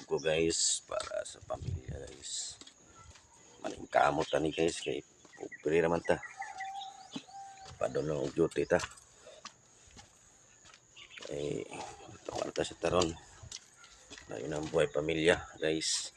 ko guys para sa pamilya guys. Maning kamot tani guys kay pobre naman ta. Padulong og duty ta. Tawag ta sa taron. Lain ang buhay pamilya guys.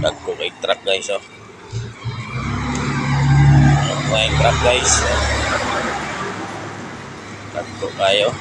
Dagko kay truck guys oh. May truck guys. Dagko kayo.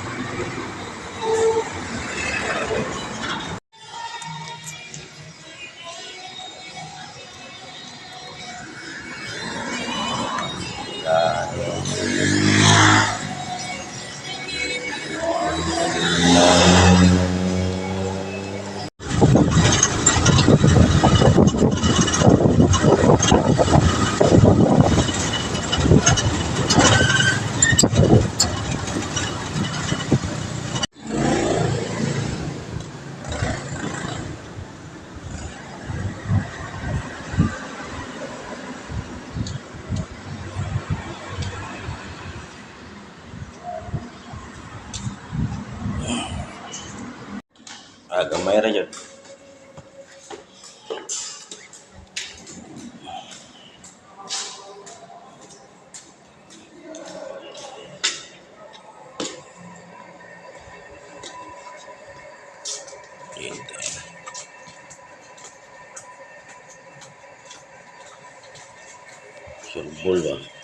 Gamay ra jud. Surbol ba?